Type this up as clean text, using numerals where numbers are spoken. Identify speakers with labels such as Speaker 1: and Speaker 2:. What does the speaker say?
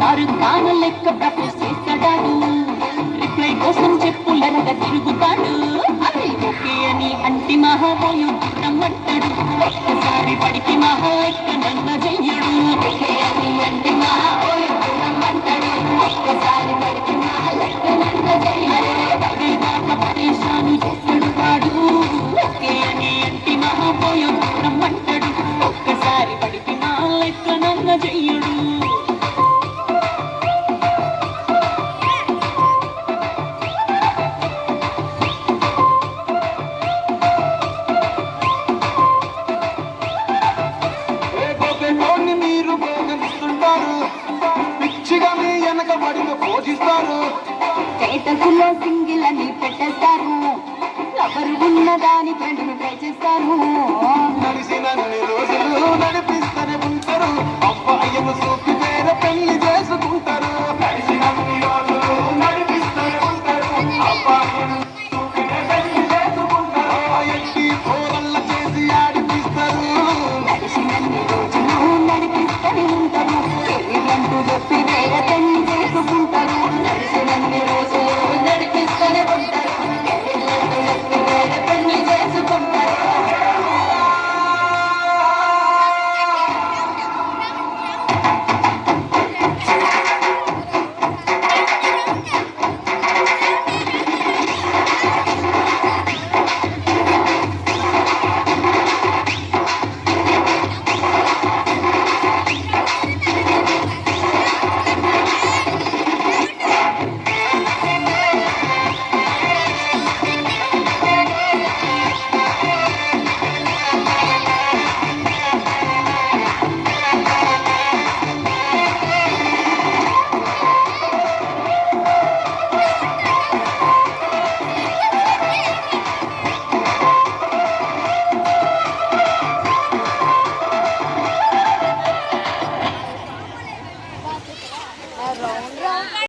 Speaker 1: Sir కాన లెక్క propose చేస్తాడు. రిప్లై కోసం చెప్పులరగా తిరుగుతాడు. అరే ఓకే అని అంటి మహాబోయు రమ్మంటాడు. ఒక్కసారి పడికి మహా ఎక్క నన్న చెయ్యడు. ఓకే అని అంటి మహాబోయు రమ్మంటాడు. ఒక్కసారి పడికి మహా ఎక్క నన్న చెయ్యడు. పడేదాకా పరేషాను చేస్తాడు వాడు. ఓకే అని అంటి మహాబోయు రమ్మంటాడు. ఒక్కసారి పడికి మహా ఎక్క నన్న చెయ్యడు.
Speaker 2: పిచ్చిగా మీ వెనక పడిన పోషిస్తారు.
Speaker 1: స్టేటస్లో సింగిల్ అని పెట్టేస్తారు. ఎవరు ఉన్నదాని ఫ్రెండ్ను ట్రై చేస్తారు.
Speaker 2: నడిచినన్ని రోజులు నడిపిస్తూనే ఉంటారు. అబ్బాయిలు సూపి పేర పెళ్లి చేసుకుంటారు. నడిచినన్ని రోజులు నడిపిస్తూనే ఉంటారు. అబ్బాయిలు సూపినే పెళ్లి చేసుకుంటారు. ఎట్టి పోరల్ల చేసి ఆడిపిస్తారు.
Speaker 1: నడిచినన్ని రోజులు నడిపిస్తూనే ఉంటారు. చెప్పి